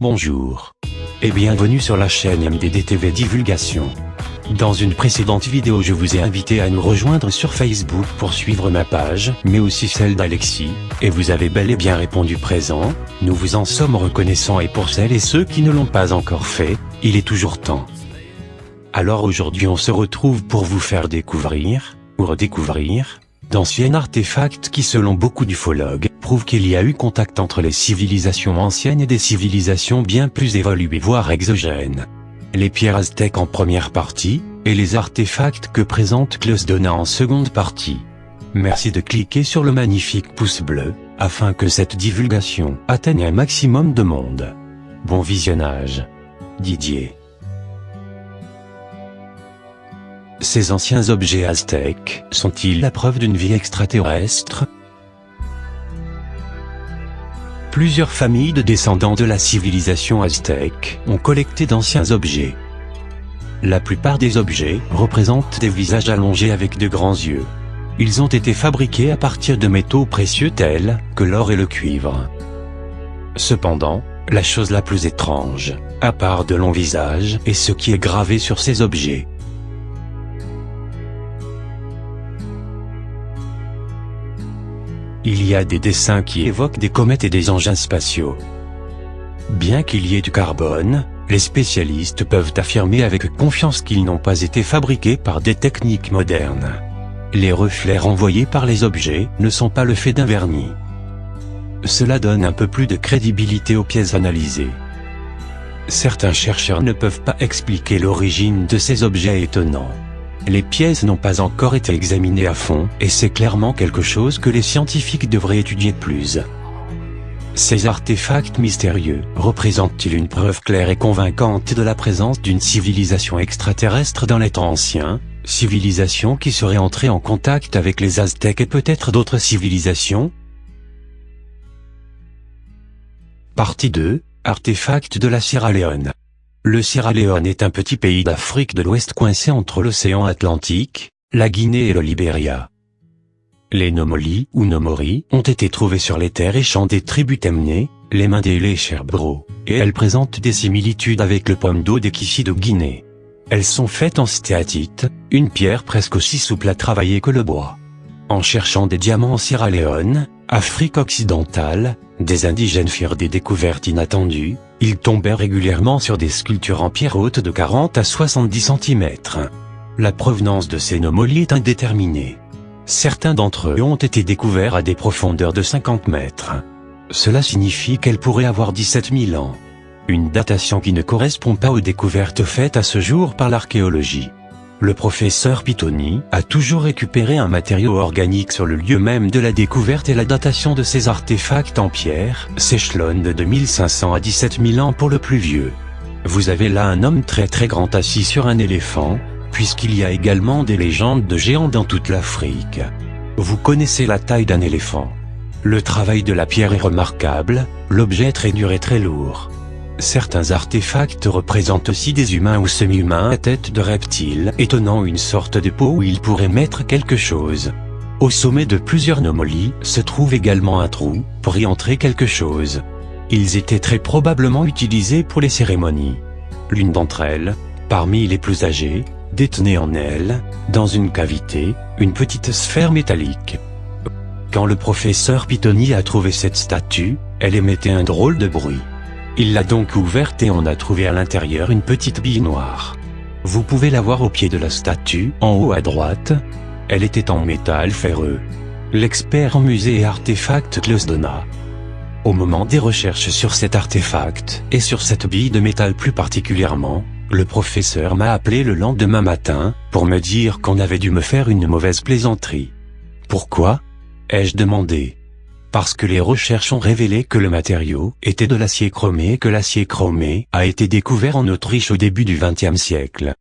Bonjour. Et bienvenue sur la chaîne MDDTV Divulgation. Dans une précédente vidéo je vous ai invité à nous rejoindre sur Facebook pour suivre ma page, mais aussi celle d'Alexis, et vous avez bel et bien répondu présent. Nous vous en sommes reconnaissants, et pour celles et ceux qui ne l'ont pas encore fait, il est toujours temps. Alors aujourd'hui on se retrouve pour vous faire découvrir, ou redécouvrir, d'anciens artefacts qui selon beaucoup d'ufologues, prouvent qu'il y a eu contact entre les civilisations anciennes et des civilisations bien plus évoluées voire exogènes. Les pierres aztèques en première partie, et les artefacts que présente Closdona en seconde partie. Merci de cliquer sur le magnifique pouce bleu, afin que cette divulgation atteigne un maximum de monde. Bon visionnage. Didier. Ces anciens objets aztèques sont-ils la preuve d'une vie extraterrestre? Plusieurs familles de descendants de la civilisation aztèque ont collecté d'anciens objets. La plupart des objets représentent des visages allongés avec de grands yeux. Ils ont été fabriqués à partir de métaux précieux tels que l'or et le cuivre. Cependant, la chose la plus étrange, à part de longs visages, est ce qui est gravé sur ces objets. Il y a des dessins qui évoquent des comètes et des engins spatiaux. Bien qu'il y ait du carbone, les spécialistes peuvent affirmer avec confiance qu'ils n'ont pas été fabriqués par des techniques modernes. Les reflets renvoyés par les objets ne sont pas le fait d'un vernis. Cela donne un peu plus de crédibilité aux pièces analysées. Certains chercheurs ne peuvent pas expliquer l'origine de ces objets étonnants. Les pièces n'ont pas encore été examinées à fond, et c'est clairement quelque chose que les scientifiques devraient étudier plus. Ces artefacts mystérieux représentent-ils une preuve claire et convaincante de la présence d'une civilisation extraterrestre dans les temps anciens, civilisation qui serait entrée en contact avec les Aztèques et peut-être d'autres civilisations? Partie 2, artefacts de la Sierra Leone. Le Sierra Leone est un petit pays d'Afrique de l'Ouest coincé entre l'océan Atlantique, la Guinée et le Libéria. Les Nomoli ou Nomori ont été trouvés sur les terres et champs des tribus Temne, les Mindé et les Sherbro, et elles présentent des similitudes avec le pomme d'eau des Kishi de Guinée. Elles sont faites en stéatite, une pierre presque aussi souple à travailler que le bois. En cherchant des diamants en Sierra Leone, Afrique occidentale, des indigènes firent des découvertes inattendues. Ils tombaient régulièrement sur des sculptures en pierre hautes de 40 à 70 cm. La provenance de ces nomoli est indéterminée. Certains d'entre eux ont été découverts à des profondeurs de 50 mètres. Cela signifie qu'elles pourraient avoir 17 000 ans. Une datation qui ne correspond pas aux découvertes faites à ce jour par l'archéologie. Le professeur Pitoni a toujours récupéré un matériau organique sur le lieu même de la découverte, et la datation de ces artefacts en pierre s'échelonne de 2500 à 17 000 ans pour le plus vieux. Vous avez là un homme très grand assis sur un éléphant, puisqu'il y a également des légendes de géants dans toute l'Afrique. Vous connaissez la taille d'un éléphant. Le travail de la pierre est remarquable, l'objet est très dur et très lourd. Certains artefacts représentent aussi des humains ou semi-humains à tête de reptiles, étonnant une sorte de peau où ils pourraient mettre quelque chose. Au sommet de plusieurs nomoli se trouve également un trou, pour y entrer quelque chose. Ils étaient très probablement utilisés pour les cérémonies. L'une d'entre elles, parmi les plus âgées, détenait en elle, dans une cavité, une petite sphère métallique. Quand le professeur Pitoni a trouvé cette statue, elle émettait un drôle de bruit. Il l'a donc ouverte et on a trouvé à l'intérieur une petite bille noire. Vous pouvez la voir au pied de la statue, en haut à droite. Elle était en métal ferreux. L'expert en musée et artefacts Closdona. Au moment des recherches sur cet artefact, et sur cette bille de métal plus particulièrement, le professeur m'a appelé le lendemain matin, pour me dire qu'on avait dû me faire une mauvaise plaisanterie. Pourquoi? Ai-je demandé. Parce que les recherches ont révélé que le matériau était de l'acier chromé et que l'acier chromé a été découvert en Autriche au début du XXe siècle.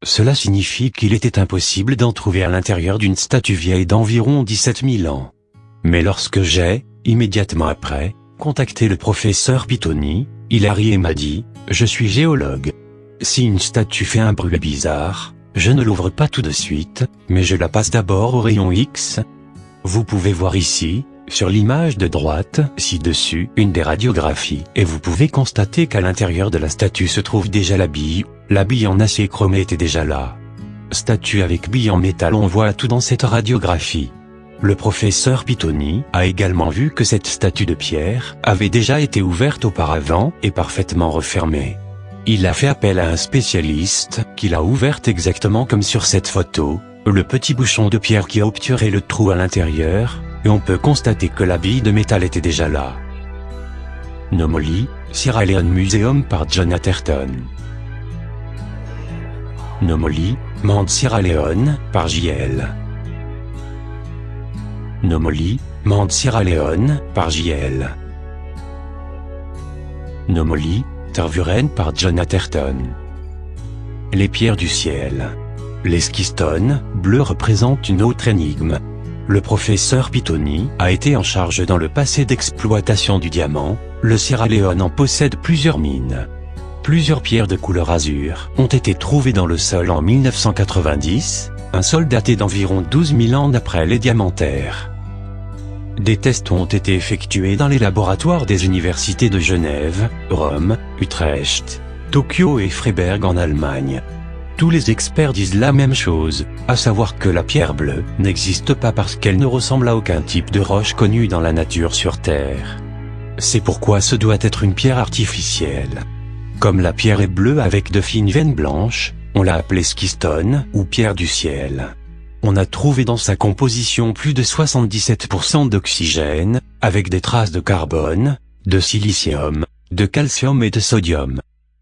Cela signifie qu'il était impossible d'en trouver à l'intérieur d'une statue vieille d'environ 17 000 ans. Mais lorsque j'ai, immédiatement après, contacté le professeur Pitoni, il a ri et m'a dit « Je suis géologue. Si une statue fait un bruit bizarre, je ne l'ouvre pas tout de suite, mais je la passe d'abord au rayon X. Vous pouvez voir ici. Sur l'image de droite, ci-dessus, une des radiographies, et vous pouvez constater qu'à l'intérieur de la statue se trouve déjà la bille. La bille en acier chromé était déjà là. Statue avec bille en métal, on voit tout dans cette radiographie. Le professeur Pittoni a également vu que cette statue de pierre avait déjà été ouverte auparavant et parfaitement refermée. Il a fait appel à un spécialiste qui l'a ouverte exactement comme sur cette photo, le petit bouchon de pierre qui a obturé le trou à l'intérieur, et on peut constater que la bille de métal était déjà là. Nomoli, Sierra Leone Museum par John Atherton. Nomoli, Monde Sierra Leone, par J.L. Nomoli, Monde Sierra Leone, par J.L. Nomoli, Tervuren par John Atherton. Les pierres du ciel. Les schistone bleus représentent une autre énigme. Le professeur Pittoni a été en charge dans le passé d'exploitation du diamant. Le Sierra Leone en possède plusieurs mines. Plusieurs pierres de couleur azur ont été trouvées dans le sol en 1990, un sol daté d'environ 12 000 ans d'après les diamantaires. Des tests ont été effectués dans les laboratoires des universités de Genève, Rome, Utrecht, Tokyo et Freiberg en Allemagne. Tous les experts disent la même chose, à savoir que la pierre bleue n'existe pas parce qu'elle ne ressemble à aucun type de roche connu dans la nature sur Terre. C'est pourquoi ce doit être une pierre artificielle. Comme la pierre est bleue avec de fines veines blanches, on l'a appelée schistone ou pierre du ciel. On a trouvé dans sa composition plus de 77% d'oxygène, avec des traces de carbone, de silicium, de calcium et de sodium.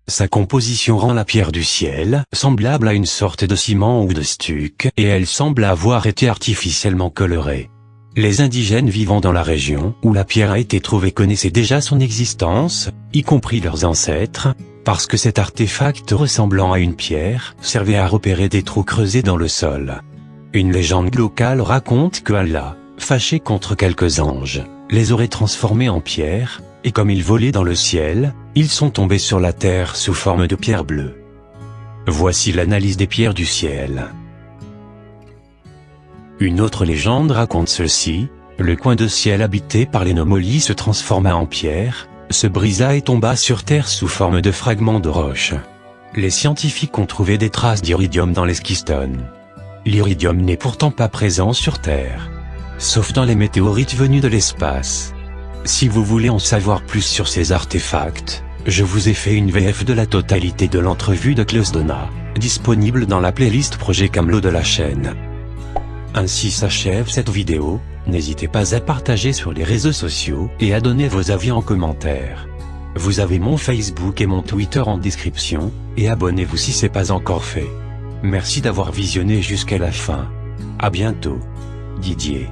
Sa composition rend la pierre du ciel semblable à une sorte de ciment ou de stuc, et elle semble avoir été artificiellement colorée. Les indigènes vivant dans la région où la pierre a été trouvée connaissaient déjà son existence, y compris leurs ancêtres, parce que cet artefact ressemblant à une pierre servait à repérer des trous creusés dans le sol. Une légende locale raconte que Allah, fâché contre quelques anges, les aurait transformés en pierre, et comme ils volaient dans le ciel, ils sont tombés sur la terre sous forme de pierre bleue. Voici l'analyse des pierres du ciel. Une autre légende raconte ceci: le coin de ciel habité par les Nomoli se transforma en pierre, se brisa et tomba sur terre sous forme de fragments de roche. Les scientifiques ont trouvé des traces d'iridium dans les schistone. L'iridium n'est pourtant pas présent sur Terre, sauf dans les météorites venus de l'espace. Si vous voulez en savoir plus sur ces artefacts, je vous ai fait une VF de la totalité de l'entrevue de Klaus Dona, disponible dans la playlist Projet Camelot de la chaîne. Ainsi s'achève cette vidéo, n'hésitez pas à partager sur les réseaux sociaux et à donner vos avis en commentaire. Vous avez mon Facebook et mon Twitter en description, et abonnez-vous si c'est pas encore fait. Merci d'avoir visionné jusqu'à la fin. À bientôt. Didier.